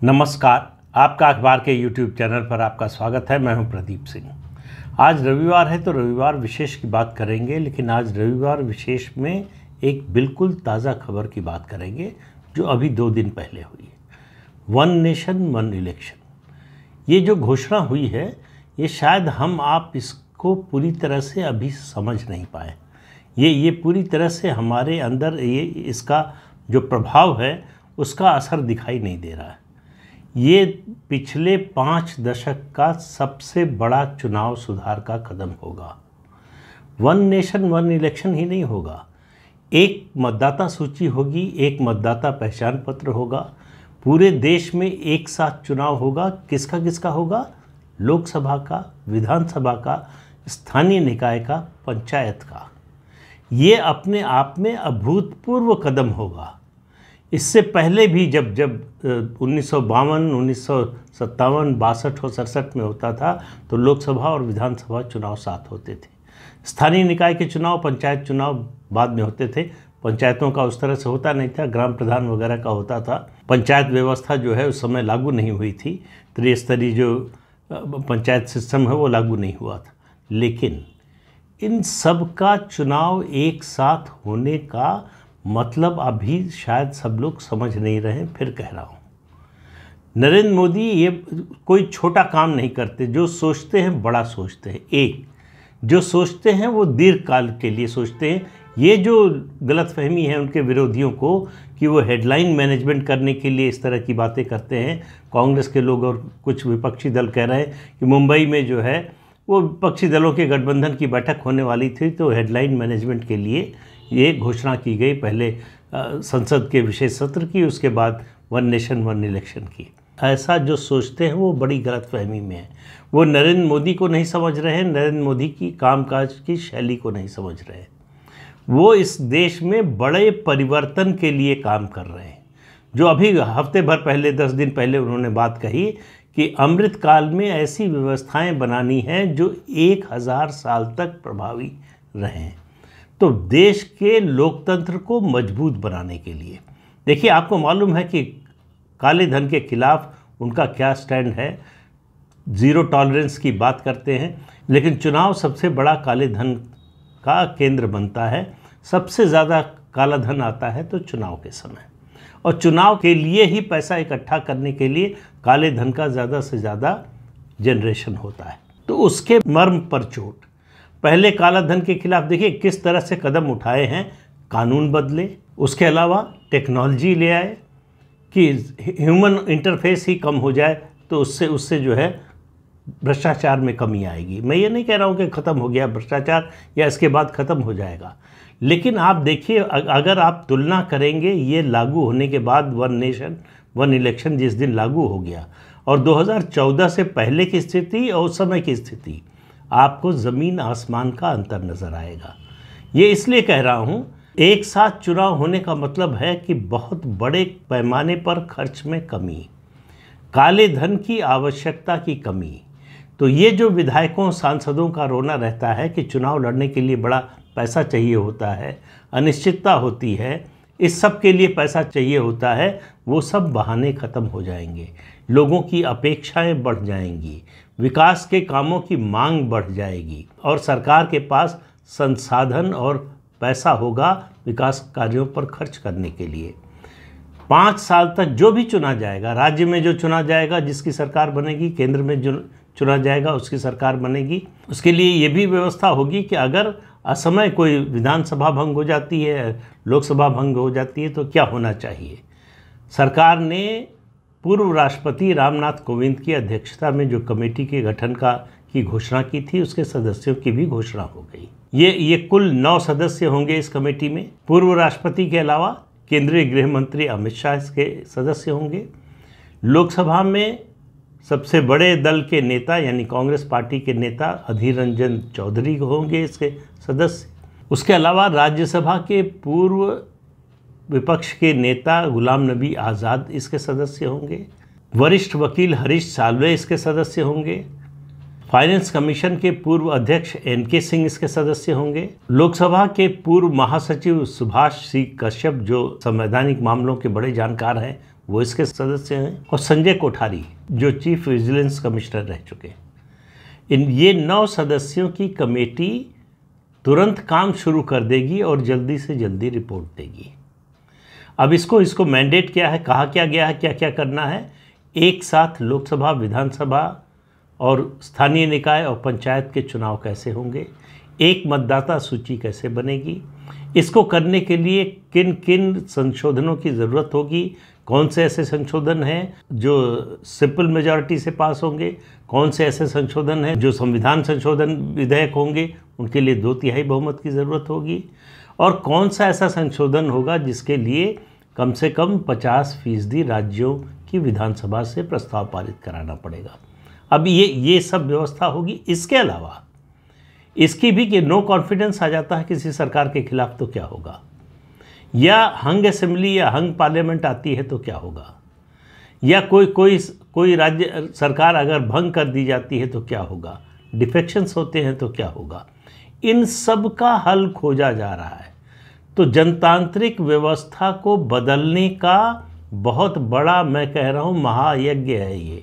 नमस्कार। आपका अखबार के YouTube चैनल पर आपका स्वागत है। मैं हूं प्रदीप सिंह। आज रविवार है तो रविवार विशेष की बात करेंगे, लेकिन आज रविवार विशेष में एक बिल्कुल ताज़ा खबर की बात करेंगे जो अभी 2 दिन पहले हुई है। वन नेशन वन इलेक्शन, ये जो घोषणा हुई है ये शायद हम आप इसको पूरी तरह से अभी समझ नहीं पाए। ये पूरी तरह से हमारे अंदर ये इसका जो प्रभाव है उसका असर दिखाई नहीं दे रहा है। ये पिछले 5 दशक का सबसे बड़ा चुनाव सुधार का कदम होगा। वन नेशन वन इलेक्शन ही नहीं होगा, एक मतदाता सूची होगी, एक मतदाता पहचान पत्र होगा, पूरे देश में एक साथ चुनाव होगा। किसका किसका होगा? लोकसभा का, विधानसभा का, स्थानीय निकाय का, पंचायत का। ये अपने आप में अभूतपूर्व कदम होगा। इससे पहले भी जब 1952, 1957, 62 और 67 में होता था तो लोकसभा और विधानसभा चुनाव साथ होते थे। स्थानीय निकाय के चुनाव, पंचायत चुनाव बाद में होते थे। पंचायतों का उस तरह से होता नहीं था, ग्राम प्रधान वगैरह का होता था। पंचायत व्यवस्था जो है उस समय लागू नहीं हुई थी, त्रिस्तरीय जो पंचायत सिस्टम है वो लागू नहीं हुआ था। लेकिन इन सब का चुनाव एक साथ होने का मतलब अभी शायद सब लोग समझ नहीं रहे। फिर कह रहा हूँ, नरेंद्र मोदी ये कोई छोटा काम नहीं करते। जो सोचते हैं बड़ा सोचते हैं। एक जो सोचते हैं वो दीर्घ काल के लिए सोचते हैं। ये जो गलतफहमी है उनके विरोधियों को कि वो हेडलाइन मैनेजमेंट करने के लिए इस तरह की बातें करते हैं। कांग्रेस के लोग और कुछ विपक्षी दल कह रहे हैं कि मुंबई में जो है वो विपक्षी दलों के गठबंधन की बैठक होने वाली थी, तो हेडलाइन मैनेजमेंट के लिए ये घोषणा की गई। पहले संसद के विशेष सत्र की, उसके बाद वन नेशन वन इलेक्शन की। ऐसा जो सोचते हैं वो बड़ी गलतफहमी में है। वो नरेंद्र मोदी को नहीं समझ रहे हैं, नरेंद्र मोदी की कामकाज की शैली को नहीं समझ रहे हैं। वो इस देश में बड़े परिवर्तन के लिए काम कर रहे हैं। जो अभी हफ्ते भर पहले, 10 दिन पहले उन्होंने बात कही कि अमृत काल में ऐसी व्यवस्थाएं बनानी हैं जो 1000 साल तक प्रभावी रहें, तो देश के लोकतंत्र को मजबूत बनाने के लिए। देखिए, आपको मालूम है कि काले धन के खिलाफ उनका क्या स्टैंड है। ज़ीरो टॉलरेंस की बात करते हैं, लेकिन चुनाव सबसे बड़ा काले धन का केंद्र बनता है। सबसे ज़्यादा काला धन आता है तो चुनाव के समय, और चुनाव के लिए ही पैसा इकट्ठा करने के लिए काले धन का ज़्यादा से ज़्यादा जनरेशन होता है। तो उसके मर्म पर चोट, पहले काला धन के खिलाफ देखिए किस तरह से कदम उठाए हैं। कानून बदले, उसके अलावा टेक्नोलॉजी ले आए कि ह्यूमन इंटरफेस ही कम हो जाए, तो उससे जो है भ्रष्टाचार में कमी आएगी। मैं ये नहीं कह रहा हूँ कि ख़त्म हो गया भ्रष्टाचार या इसके बाद ख़त्म हो जाएगा, लेकिन आप देखिए, अगर आप तुलना करेंगे ये लागू होने के बाद, वन नेशन वन इलेक्शन जिस दिन लागू हो गया और 2014 से पहले की स्थिति और उस समय की स्थिति, आपको ज़मीन आसमान का अंतर नज़र आएगा। ये इसलिए कह रहा हूँ, एक साथ चुनाव होने का मतलब है कि बहुत बड़े पैमाने पर खर्च में कमी, काले धन की आवश्यकता की कमी। तो ये जो विधायकों सांसदों का रोना रहता है कि चुनाव लड़ने के लिए बड़ा पैसा चाहिए होता है, अनिश्चितता होती है, इस सब के लिए पैसा चाहिए होता है, वो सब बहाने ख़त्म हो जाएंगे। लोगों की अपेक्षाएं बढ़ जाएंगी, विकास के कामों की मांग बढ़ जाएगी और सरकार के पास संसाधन और पैसा होगा विकास कार्यों पर खर्च करने के लिए। 5 साल तक जो भी चुना जाएगा, राज्य में जो चुना जाएगा जिसकी सरकार बनेगी, केंद्र में जो चुना जाएगा उसकी सरकार बनेगी। उसके लिए ये भी व्यवस्था होगी कि अगर असमय कोई विधानसभा भंग हो जाती है, लोकसभा भंग हो जाती है, तो क्या होना चाहिए। सरकार ने पूर्व राष्ट्रपति रामनाथ कोविंद की अध्यक्षता में जो कमेटी के गठन की घोषणा की थी, उसके सदस्यों की भी घोषणा हो गई। ये कुल 9 सदस्य होंगे इस कमेटी में। पूर्व राष्ट्रपति के अलावा केंद्रीय गृह मंत्री अमित शाह इसके सदस्य होंगे। लोकसभा में सबसे बड़े दल के नेता यानी कांग्रेस पार्टी के नेता अधीर रंजन चौधरी होंगे इसके सदस्य। उसके अलावा राज्यसभा के पूर्व विपक्ष के नेता गुलाम नबी आज़ाद इसके सदस्य होंगे। वरिष्ठ वकील हरीश साल्वे इसके सदस्य होंगे। फाइनेंस कमीशन के पूर्व अध्यक्ष एन.के. सिंह इसके सदस्य होंगे। लोकसभा के पूर्व महासचिव सुभाष सी कश्यप, जो संवैधानिक मामलों के बड़े जानकार हैं, वो इसके सदस्य हैं। और संजय कोठारी, जो चीफ विजिलेंस कमिश्नर रह चुके हैं। ये 9 सदस्यों की कमेटी तुरंत काम शुरू कर देगी और जल्दी से जल्दी रिपोर्ट देगी। अब इसको मैंडेट क्या है, कहा क्या गया है, क्या क्या करना है। एक साथ लोकसभा, विधानसभा और स्थानीय निकाय और पंचायत के चुनाव कैसे होंगे, एक मतदाता सूची कैसे बनेगी, इसको करने के लिए किन किन संशोधनों की ज़रूरत होगी, कौन से ऐसे संशोधन हैं जो सिंपल मेजॉरिटी से पास होंगे, कौन से ऐसे संशोधन हैं जो संविधान संशोधन विधेयक होंगे, उनके लिए 2/3 बहुमत की ज़रूरत होगी, और कौन सा ऐसा संशोधन होगा जिसके लिए कम से कम 50% राज्यों की विधानसभा से प्रस्ताव पारित कराना पड़ेगा। अब ये सब व्यवस्था होगी। इसके अलावा इसकी भी कि नो कॉन्फिडेंस आ जाता है किसी सरकार के खिलाफ तो क्या होगा, या हंग असेंबली या हंग पार्लियामेंट आती है तो क्या होगा, या कोई राज्य सरकार अगर भंग कर दी जाती है तो क्या होगा, डिफेक्शंस होते हैं तो क्या होगा। इन सब का हल खोजा जा रहा है। तो जनतांत्रिक व्यवस्था को बदलने का बहुत बड़ा, मैं कह रहा हूँ, महायज्ञ है ये।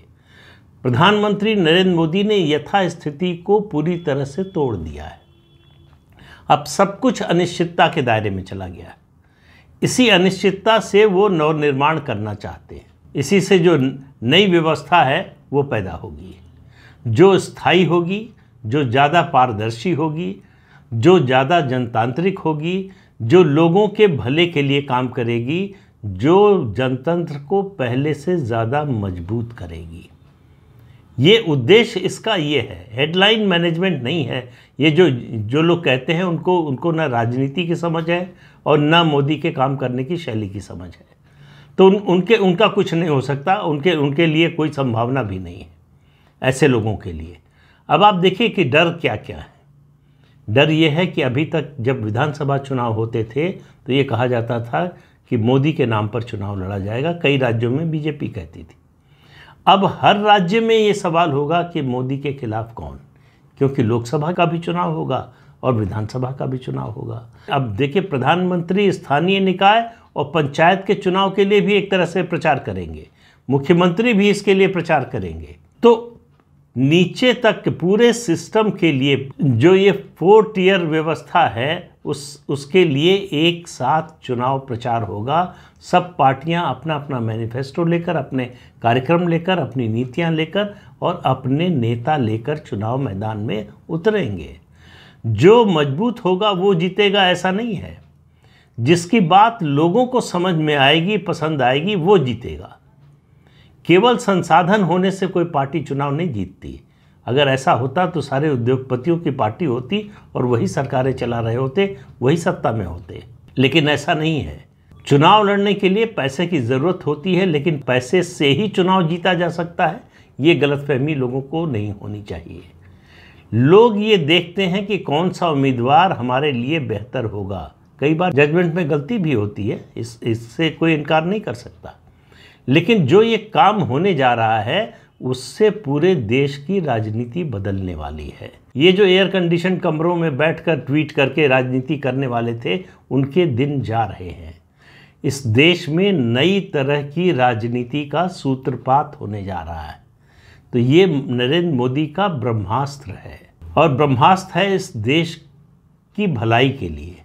प्रधानमंत्री नरेंद्र मोदी ने यथास्थिति को पूरी तरह से तोड़ दिया है। अब सब कुछ अनिश्चितता के दायरे में चला गया है। इसी अनिश्चितता से वो नवनिर्माण करना चाहते हैं। इसी से जो नई व्यवस्था है वो पैदा होगी, जो स्थायी होगी, जो ज़्यादा पारदर्शी होगी, जो ज़्यादा जनतांत्रिक होगी, जो लोगों के भले के लिए काम करेगी, जो जनतंत्र को पहले से ज़्यादा मजबूत करेगी। ये उद्देश्य इसका ये है, हेडलाइन मैनेजमेंट नहीं है। ये जो लोग कहते हैं उनको ना राजनीति की समझ है और ना मोदी के काम करने की शैली की समझ है। तो उनका कुछ नहीं हो सकता, उनके लिए कोई संभावना भी नहीं है ऐसे लोगों के लिए। अब आप देखिए कि डर क्या क्या है। डर ये है कि अभी तक जब विधानसभा चुनाव होते थे तो ये कहा जाता था कि मोदी के नाम पर चुनाव लड़ा जाएगा। कई राज्यों में बीजेपी कहती थी। अब हर राज्य में ये सवाल होगा कि मोदी के खिलाफ कौन, क्योंकि लोकसभा का भी चुनाव होगा और विधानसभा का भी चुनाव होगा। अब देखिए, प्रधानमंत्री स्थानीय निकाय और पंचायत के चुनाव के लिए भी एक तरह से प्रचार करेंगे, मुख्यमंत्री भी इसके लिए प्रचार करेंगे। तो नीचे तक पूरे सिस्टम के लिए जो ये 4 टियर व्यवस्था है उसके लिए एक साथ चुनाव प्रचार होगा। सब पार्टियां अपना अपना मैनिफेस्टो लेकर, अपने कार्यक्रम लेकर, अपनी नीतियां लेकर और अपने नेता लेकर चुनाव मैदान में उतरेंगे। जो मजबूत होगा वो जीतेगा ऐसा नहीं है। जिसकी बात लोगों को समझ में आएगी, पसंद आएगी, वो जीतेगा। केवल संसाधन होने से कोई पार्टी चुनाव नहीं जीतती। अगर ऐसा होता तो सारे उद्योगपतियों की पार्टी होती और वही सरकारें चला रहे होते, वही सत्ता में होते। लेकिन ऐसा नहीं है। चुनाव लड़ने के लिए पैसे की ज़रूरत होती है, लेकिन पैसे से ही चुनाव जीता जा सकता है, ये गलतफहमी लोगों को नहीं होनी चाहिए। लोग ये देखते हैं कि कौन सा उम्मीदवार हमारे लिए बेहतर होगा। कई बार जजमेंट में गलती भी होती है, इससे कोई इनकार नहीं कर सकता। लेकिन जो ये काम होने जा रहा है उससे पूरे देश की राजनीति बदलने वाली है। ये जो एयर कंडीशन कमरों में बैठकर ट्वीट करके राजनीति करने वाले थे, उनके दिन जा रहे हैं। इस देश में नई तरह की राजनीति का सूत्रपात होने जा रहा है। तो ये नरेंद्र मोदी का ब्रह्मास्त्र है, और ब्रह्मास्त्र है इस देश की भलाई के लिए।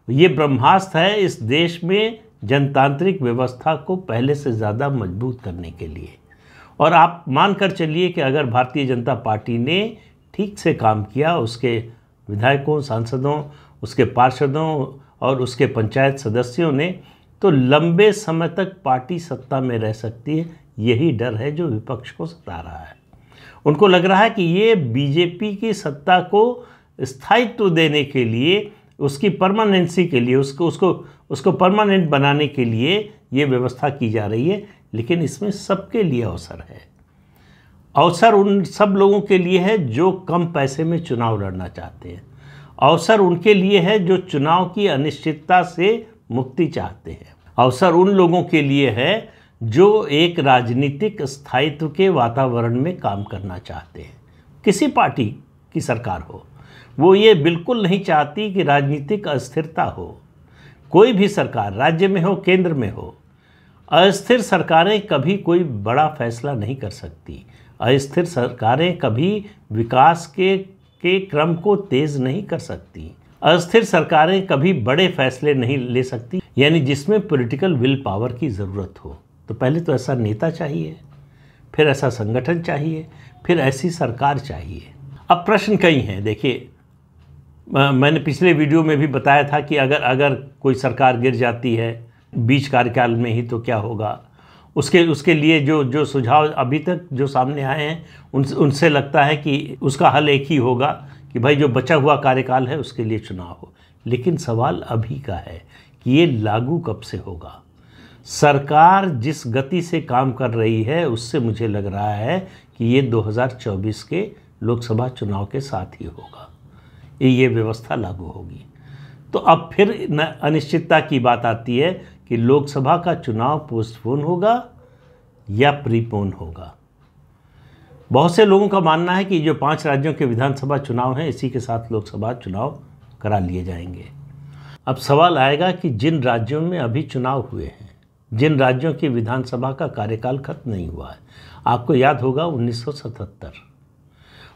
ये ब्रह्मास्त्र है इस देश में जनतांत्रिक व्यवस्था को पहले से ज़्यादा मजबूत करने के लिए। और आप मानकर चलिए कि अगर भारतीय जनता पार्टी ने ठीक से काम किया, उसके विधायकों, सांसदों, उसके पार्षदों और उसके पंचायत सदस्यों ने, तो लंबे समय तक पार्टी सत्ता में रह सकती है। यही डर है जो विपक्ष को सता रहा है। उनको लग रहा है कि ये बीजेपी की सत्ता को स्थायित्व देने के लिए, उसकी परमानेंसी के लिए, उसको परमानेंट बनाने के लिए ये व्यवस्था की जा रही है। लेकिन इसमें सबके लिए अवसर है। अवसर उन सब लोगों के लिए है जो कम पैसे में चुनाव लड़ना चाहते हैं। अवसर उनके लिए है जो चुनाव की अनिश्चितता से मुक्ति चाहते हैं। अवसर उन लोगों के लिए है जो एक राजनीतिक स्थायित्व के वातावरण में काम करना चाहते हैं। किसी पार्टी की सरकार हो, वो ये बिल्कुल नहीं चाहती कि राजनीतिक अस्थिरता हो। कोई भी सरकार राज्य में हो, केंद्र में हो, अस्थिर सरकारें कभी कोई बड़ा फैसला नहीं कर सकती। अस्थिर सरकारें कभी विकास के क्रम को तेज नहीं कर सकती। अस्थिर सरकारें कभी बड़े फैसले नहीं ले सकती, यानी जिसमें पॉलिटिकल विल पावर की ज़रूरत हो। तो पहले तो ऐसा नेता चाहिए, फिर ऐसा संगठन चाहिए, फिर ऐसी सरकार चाहिए। अब प्रश्न कई हैं। देखिए, मैंने पिछले वीडियो में भी बताया था कि अगर कोई सरकार गिर जाती है बीच कार्यकाल में ही तो क्या होगा। उसके लिए जो सुझाव अभी तक जो सामने आए हैं उनसे लगता है कि उसका हल एक ही होगा कि भाई जो बचा हुआ कार्यकाल है उसके लिए चुनाव हो। लेकिन सवाल अभी का है कि ये लागू कब से होगा। सरकार जिस गति से काम कर रही है उससे मुझे लग रहा है कि ये 2024 के लोकसभा चुनाव के साथ ही होगा, ये व्यवस्था लागू होगी। तो अब फिर अनिश्चितता की बात आती है कि लोकसभा का चुनाव पोस्टपोन होगा या प्रीपोन होगा। बहुत से लोगों का मानना है कि जो 5 राज्यों के विधानसभा चुनाव हैं इसी के साथ लोकसभा चुनाव करा लिए जाएंगे। अब सवाल आएगा कि जिन राज्यों में अभी चुनाव हुए हैं, जिन राज्यों की विधानसभा का कार्यकाल खत्म नहीं हुआ है, आपको याद होगा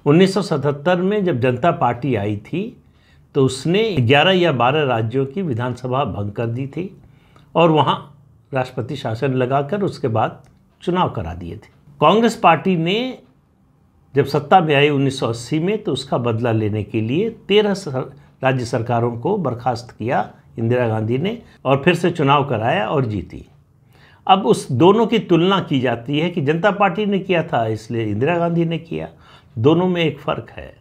1977 में जब जनता पार्टी आई थी तो उसने 11 या 12 राज्यों की विधानसभा भंग कर दी थी और वहाँ राष्ट्रपति शासन लगाकर उसके बाद चुनाव करा दिए थे। कांग्रेस पार्टी ने जब सत्ता में आई 1980 में तो उसका बदला लेने के लिए 13 राज्य सरकारों को बर्खास्त किया इंदिरा गांधी ने और फिर से चुनाव कराया और जीती। अब उस दोनों की तुलना की जाती है कि जनता पार्टी ने किया था इसलिए इंदिरा गांधी ने किया। दोनों में एक फ़र्क है।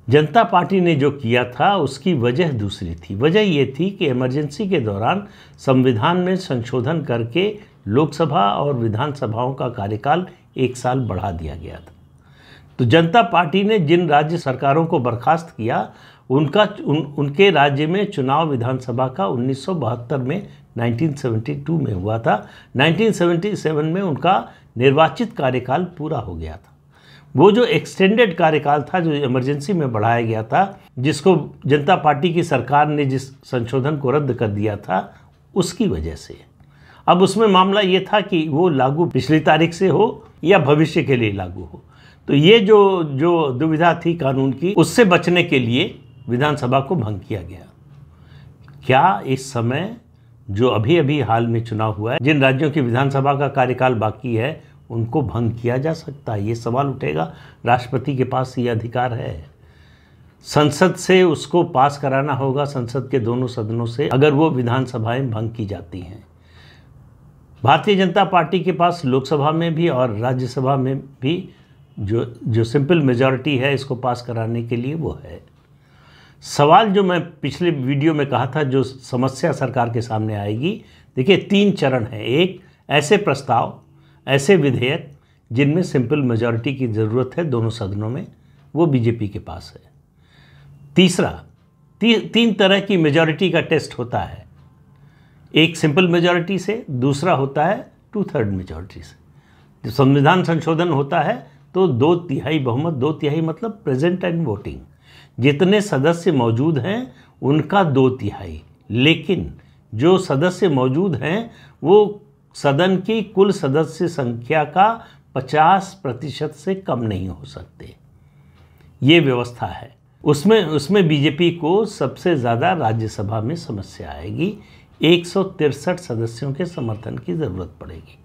जनता पार्टी ने जो किया था उसकी वजह दूसरी थी। वजह ये थी कि इमरजेंसी के दौरान संविधान में संशोधन करके लोकसभा और विधानसभाओं का कार्यकाल 1 साल बढ़ा दिया गया था। तो जनता पार्टी ने जिन राज्य सरकारों को बर्खास्त किया उनके राज्य में चुनाव विधानसभा का 1972 में 1972 में हुआ था। 1977 में उनका निर्वाचित कार्यकाल पूरा हो गया था। वो जो एक्सटेंडेड कार्यकाल था जो इमरजेंसी में बढ़ाया गया था, जिसको जनता पार्टी की सरकार ने जिस संशोधन को रद्द कर दिया था उसकी वजह से अब उसमें मामला ये था कि वो लागू पिछली तारीख से हो या भविष्य के लिए लागू हो। तो ये जो दुविधा थी कानून की, उससे बचने के लिए विधानसभा को भंग किया गया। क्या इस समय जो अभी हाल में चुनाव हुआ है, जिन राज्यों की विधानसभा का कार्यकाल बाकी है उनको भंग किया जा सकता है? ये सवाल उठेगा। राष्ट्रपति के पास ये अधिकार है। संसद से उसको पास कराना होगा, संसद के दोनों सदनों से, अगर वो विधानसभाएं भंग की जाती हैं। भारतीय जनता पार्टी के पास लोकसभा में भी और राज्यसभा में भी जो सिंपल मेजॉरिटी है इसको पास कराने के लिए वो है। सवाल जो मैं पिछले वीडियो में कहा था, जो समस्या सरकार के सामने आएगी, देखिए 3 चरण हैं। एक, ऐसे प्रस्ताव, ऐसे विधेयक जिनमें सिंपल मेजॉरिटी की ज़रूरत है दोनों सदनों में, वो बीजेपी के पास है। तीसरा, 3 तरह की मेजॉरिटी का टेस्ट होता है। एक सिंपल मेजॉरिटी से, दूसरा होता है 2/3 मेजॉरिटी से। जब संविधान संशोधन होता है तो 2/3 बहुमत, 2/3 मतलब प्रेजेंट एंड वोटिंग, जितने सदस्य मौजूद हैं उनका 2/3। लेकिन जो सदस्य मौजूद हैं वो सदन की कुल सदस्य संख्या का 50% से कम नहीं हो सकते। ये व्यवस्था है। उसमें बीजेपी को सबसे ज़्यादा राज्यसभा में समस्या आएगी। 163 सदस्यों के समर्थन की ज़रूरत पड़ेगी।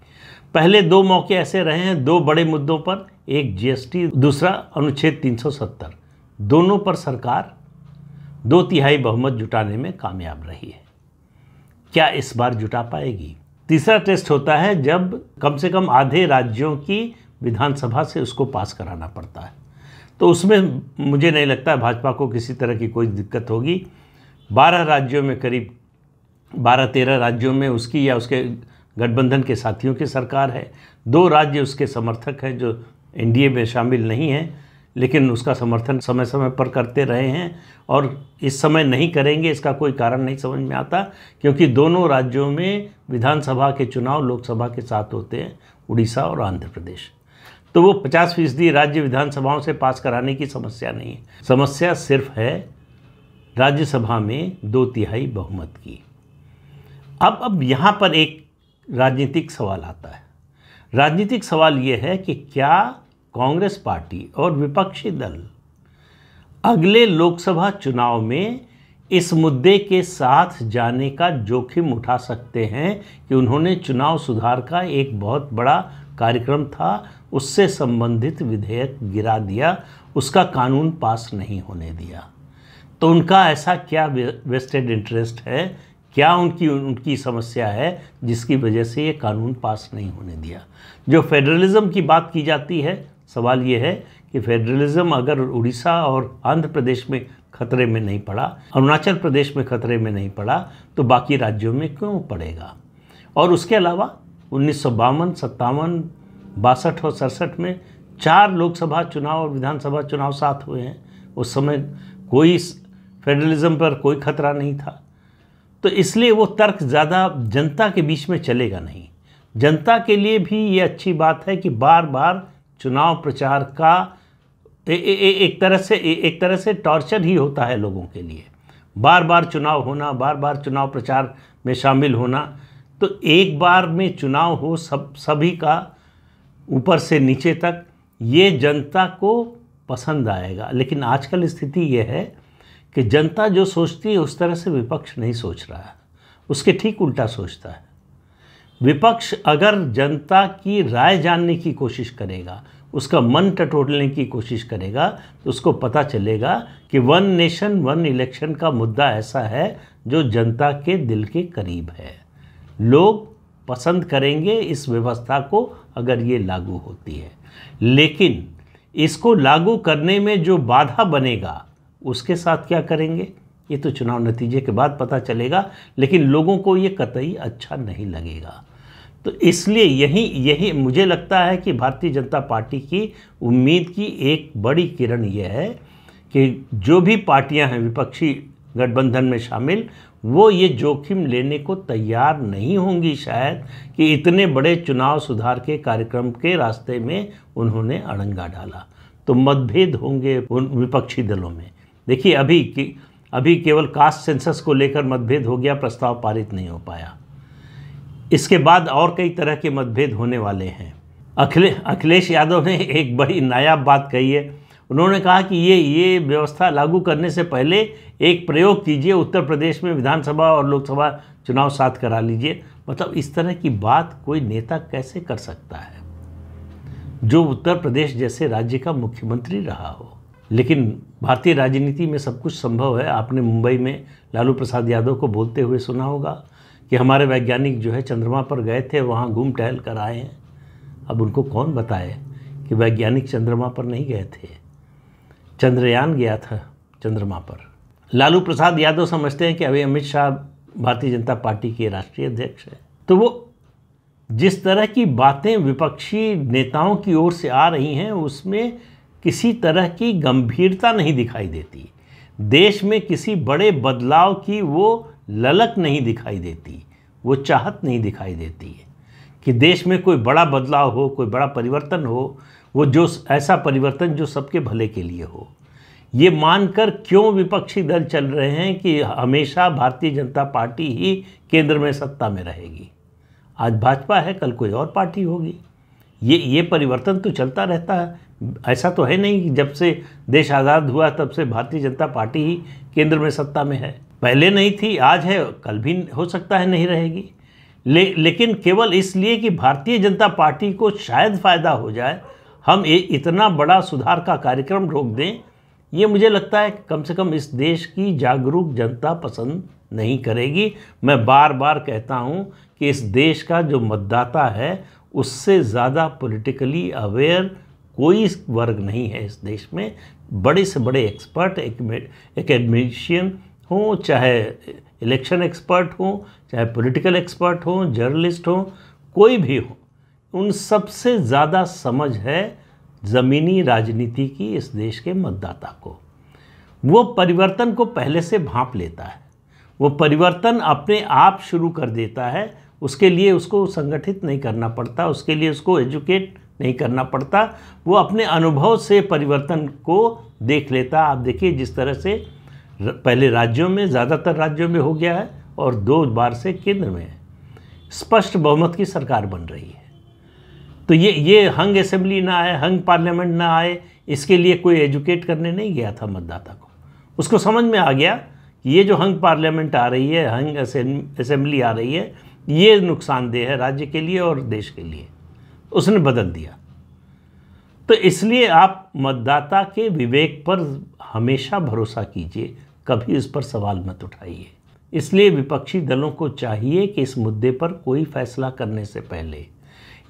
पहले 2 मौके ऐसे रहे हैं 2 बड़े मुद्दों पर, एक जीएसटी, दूसरा अनुच्छेद 370। दोनों पर सरकार 2/3 बहुमत जुटाने में कामयाब रही है। क्या इस बार जुटा पाएगी? तीसरा टेस्ट होता है जब कम से कम आधे राज्यों की विधानसभा से उसको पास कराना पड़ता है। तो उसमें मुझे नहीं लगता है भाजपा को किसी तरह की कोई दिक्कत होगी। 12 राज्यों में, करीब 12-13 राज्यों में उसकी या उसके गठबंधन के साथियों की सरकार है। 2 राज्य उसके समर्थक हैं जो एनडीए में शामिल नहीं हैं, लेकिन उसका समर्थन समय समय पर करते रहे हैं और इस समय नहीं करेंगे इसका कोई कारण नहीं समझ में आता, क्योंकि दोनों राज्यों में विधानसभा के चुनाव लोकसभा के साथ होते हैं, उड़ीसा और आंध्र प्रदेश। तो वो 50% राज्य विधानसभाओं से पास कराने की समस्या नहीं है, समस्या सिर्फ है राज्यसभा में 2/3 बहुमत की। अब यहाँ पर एक राजनीतिक सवाल आता है। राजनीतिक सवाल ये है कि क्या कांग्रेस पार्टी और विपक्षी दल अगले लोकसभा चुनाव में इस मुद्दे के साथ जाने का जोखिम उठा सकते हैं कि उन्होंने चुनाव सुधार का एक बहुत बड़ा कार्यक्रम था, उससे संबंधित विधेयक गिरा दिया, उसका कानून पास नहीं होने दिया। तो उनका ऐसा क्या वेस्टेड इंटरेस्ट है, क्या उनकी समस्या है जिसकी वजह से ये कानून पास नहीं होने दिया। जो फेडरलिज्म की बात की जाती है, सवाल ये है कि फेडरलिज्म अगर उड़ीसा और आंध्र प्रदेश में खतरे में नहीं पड़ा, अरुणाचल प्रदेश में खतरे में नहीं पड़ा, तो बाकी राज्यों में क्यों पड़ेगा। और उसके अलावा 1952, 57, 62 और 67 में 4 लोकसभा चुनाव और विधानसभा चुनाव साथ हुए हैं। उस समय कोई फेडरलिज्म पर कोई खतरा नहीं था। तो इसलिए वो तर्क ज़्यादा जनता के बीच में चलेगा नहीं। जनता के लिए भी ये अच्छी बात है कि बार बार चुनाव प्रचार का एक तरह से टॉर्चर ही होता है लोगों के लिए। बार बार चुनाव होना, बार बार चुनाव प्रचार में शामिल होना। तो एक बार में चुनाव हो सभी का ऊपर से नीचे तक, ये जनता को पसंद आएगा। लेकिन आजकल स्थिति ये है कि जनता जो सोचती है उस तरह से विपक्ष नहीं सोच रहा है, उसके ठीक उल्टा सोचता है। विपक्ष अगर जनता की राय जानने की कोशिश करेगा, उसका मन टटोलने की कोशिश करेगा, तो उसको पता चलेगा कि 1 नेशन 1 इलेक्शन का मुद्दा ऐसा है जो जनता के दिल के करीब है। लोग पसंद करेंगे इस व्यवस्था को अगर ये लागू होती है। लेकिन इसको लागू करने में जो बाधा बनेगा उसके साथ क्या करेंगे, ये तो चुनाव नतीजे के बाद पता चलेगा। लेकिन लोगों को ये कतई अच्छा नहीं लगेगा। तो इसलिए यही मुझे लगता है कि भारतीय जनता पार्टी की उम्मीद की एक बड़ी किरण ये है कि जो भी पार्टियां हैं विपक्षी गठबंधन में शामिल, वो ये जोखिम लेने को तैयार नहीं होंगी शायद कि इतने बड़े चुनाव सुधार के कार्यक्रम के रास्ते में उन्होंने अड़ंगा डाला। तो मतभेद होंगे उन विपक्षी दलों में। देखिए अभी केवल कास्ट सेंसस को लेकर मतभेद हो गया, प्रस्ताव पारित नहीं हो पाया। इसके बाद और कई तरह के मतभेद होने वाले हैं। अखिलेश यादव ने एक बड़ी नायाब बात कही है। उन्होंने कहा कि ये व्यवस्था लागू करने से पहले एक प्रयोग कीजिए, उत्तर प्रदेश में विधानसभा और लोकसभा चुनाव साथ करा लीजिए। मतलब इस तरह की बात कोई नेता कैसे कर सकता है जो उत्तर प्रदेश जैसे राज्य का मुख्यमंत्री रहा हो। लेकिन भारतीय राजनीति में सब कुछ संभव है। आपने मुंबई में लालू प्रसाद यादव को बोलते हुए सुना होगा कि हमारे वैज्ञानिक जो है चंद्रमा पर गए थे, वहाँ घूम टहल कर आए हैं। अब उनको कौन बताए कि वैज्ञानिक चंद्रमा पर नहीं गए थे, चंद्रयान गया था चंद्रमा पर। लालू प्रसाद यादव समझते हैं कि अभी अमित शाह भारतीय जनता पार्टी के राष्ट्रीय अध्यक्ष है। तो वो जिस तरह की बातें विपक्षी नेताओं की ओर से आ रही हैं उसमें किसी तरह की गंभीरता नहीं दिखाई देती। देश में किसी बड़े बदलाव की वो ललक नहीं दिखाई देती, वो चाहत नहीं दिखाई देती है कि देश में कोई बड़ा बदलाव हो, कोई बड़ा परिवर्तन हो, वो जो ऐसा परिवर्तन जो सबके भले के लिए हो। ये मानकर क्यों विपक्षी दल चल रहे हैं कि हमेशा भारतीय जनता पार्टी ही केंद्र में सत्ता में रहेगी। आज भाजपा है, कल कोई और पार्टी होगी। ये परिवर्तन तो चलता रहता है। ऐसा तो है नहीं कि जब से देश आज़ाद हुआ तब से भारतीय जनता पार्टी ही केंद्र में सत्ता में है। पहले नहीं थी, आज है, कल भी हो सकता है नहीं रहेगी। लेकिन केवल इसलिए कि भारतीय जनता पार्टी को शायद फ़ायदा हो जाए, हम इतना बड़ा सुधार का कार्यक्रम रोक दें, ये मुझे लगता है कम से कम इस देश की जागरूक जनता पसंद नहीं करेगी। मैं बार बार कहता हूँ कि इस देश का जो मतदाता है उससे ज़्यादा पॉलिटिकली अवेयर कोई वर्ग नहीं है इस देश में। बड़े से बड़े एक्सपर्ट, एकेडमिशियन हों, चाहे इलेक्शन एक्सपर्ट हों, चाहे पॉलिटिकल एक्सपर्ट हों, जर्नलिस्ट हों, कोई भी हो, उन सबसे ज़्यादा समझ है ज़मीनी राजनीति की इस देश के मतदाता को। वो परिवर्तन को पहले से भांप लेता है, वो परिवर्तन अपने आप शुरू कर देता है। उसके लिए उसको संगठित नहीं करना पड़ता, उसके लिए उसको एजुकेट नहीं करना पड़ता, वो अपने अनुभव से परिवर्तन को देख लेता। आप देखिए जिस तरह से पहले राज्यों में, ज़्यादातर राज्यों में हो गया है और 2 बार से केंद्र में है, स्पष्ट बहुमत की सरकार बन रही है। तो ये हंग असेंबली ना आए, हंग पार्लियामेंट ना आए, इसके लिए कोई एजुकेट करने नहीं गया था मतदाता को। उसको समझ में आ गया कि ये जो हंग पार्लियामेंट आ रही है, हंग असेंबली आ रही है, ये नुकसानदेह है राज्य के लिए और देश के लिए। उसने बदल दिया। तो इसलिए आप मतदाता के विवेक पर हमेशा भरोसा कीजिए, कभी इस पर सवाल मत उठाइए। इसलिए विपक्षी दलों को चाहिए कि इस मुद्दे पर कोई फैसला करने से पहले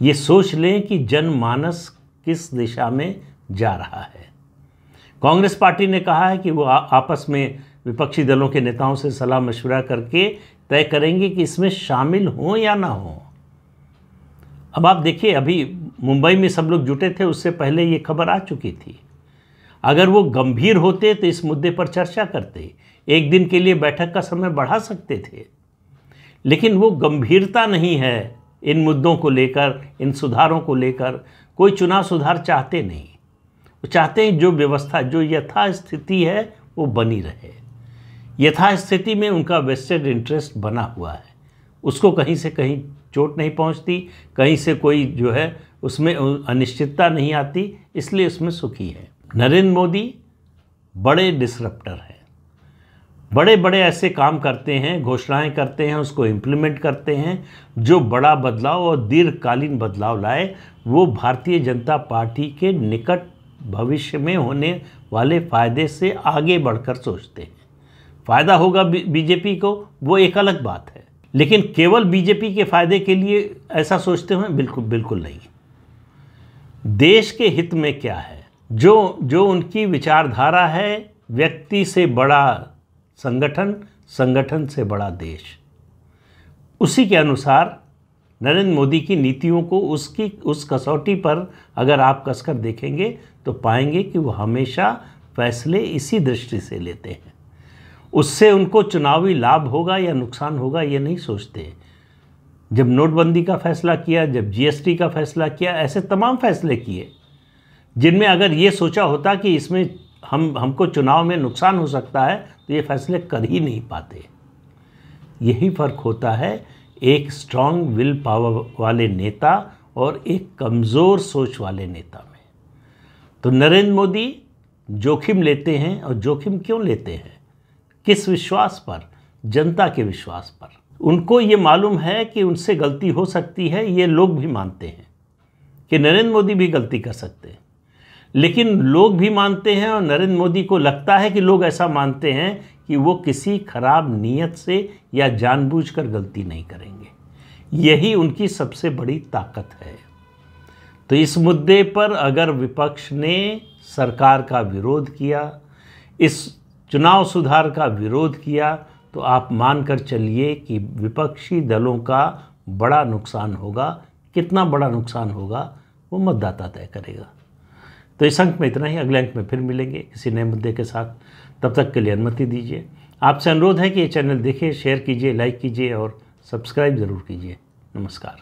ये सोच लें कि जनमानस किस दिशा में जा रहा है। कांग्रेस पार्टी ने कहा है कि वो आपस में विपक्षी दलों के नेताओं से सलाह मशवरा करके तय करेंगे कि इसमें शामिल हों या ना हों। अब आप देखिए, अभी मुंबई में सब लोग जुटे थे, उससे पहले ये खबर आ चुकी थी। अगर वो गंभीर होते तो इस मुद्दे पर चर्चा करते, एक दिन के लिए बैठक का समय बढ़ा सकते थे। लेकिन वो गंभीरता नहीं है इन मुद्दों को लेकर, इन सुधारों को लेकर। कोई चुनाव सुधार चाहते नहीं, वो चाहते हैं जो व्यवस्था, जो यथास्थिति है वो बनी रहे। यथास्थिति में उनका वेस्टेड इंटरेस्ट बना हुआ है, उसको कहीं से कहीं चोट नहीं पहुंचती, कहीं से कोई जो है उसमें अनिश्चितता नहीं आती, इसलिए उसमें सुखी है। नरेंद्र मोदी बड़े डिसरप्टर हैं, बड़े बड़े ऐसे काम करते हैं, घोषणाएं करते हैं, उसको इम्प्लीमेंट करते हैं, जो बड़ा बदलाव और दीर्घकालीन बदलाव लाए। वो भारतीय जनता पार्टी के निकट भविष्य में होने वाले फ़ायदे से आगे बढ़कर सोचते हैं। फ़ायदा होगा बीजेपी को, वो एक अलग बात है, लेकिन केवल बीजेपी के फ़ायदे के लिए ऐसा सोचते हैं, बिल्कुल बिल्कुल नहीं। देश के हित में क्या है, जो उनकी विचारधारा है, व्यक्ति से बड़ा संगठन, संगठन से बड़ा देश, उसी के अनुसार नरेंद्र मोदी की नीतियों को उस कसौटी पर अगर आप कसकर देखेंगे तो पाएंगे कि वो हमेशा फैसले इसी दृष्टि से लेते हैं। उससे उनको चुनावी लाभ होगा या नुकसान होगा ये नहीं सोचते। जब नोटबंदी का फैसला किया, जब जीएसटी का फैसला किया, ऐसे तमाम फैसले किए जिनमें अगर ये सोचा होता कि इसमें हमको चुनाव में नुकसान हो सकता है तो ये फैसले कर ही नहीं पाते। यही फ़र्क होता है एक स्ट्रॉन्ग विल पावर वाले नेता और एक कमज़ोर सोच वाले नेता में। तो नरेंद्र मोदी जोखिम लेते हैं, और जोखिम क्यों लेते हैं? किस विश्वास पर? जनता के विश्वास पर। उनको ये मालूम है कि उनसे गलती हो सकती है, ये लोग भी मानते हैं कि नरेंद्र मोदी भी गलती कर सकते हैं, लेकिन लोग भी मानते हैं और नरेंद्र मोदी को लगता है कि लोग ऐसा मानते हैं कि वो किसी खराब नीयत से या जानबूझकर गलती नहीं करेंगे। यही उनकी सबसे बड़ी ताकत है। तो इस मुद्दे पर अगर विपक्ष ने सरकार का विरोध किया, इस चुनाव सुधार का विरोध किया, तो आप मानकर चलिए कि विपक्षी दलों का बड़ा नुकसान होगा। कितना बड़ा नुकसान होगा वो मतदाता तय करेगा। तो इस अंक में इतना ही। अगले अंक में फिर मिलेंगे किसी नए मुद्दे के साथ। तब तक के लिए अनुमति दीजिए। आपसे अनुरोध है कि ये चैनल देखिए, शेयर कीजिए, लाइक कीजिए और सब्सक्राइब ज़रूर कीजिए। नमस्कार।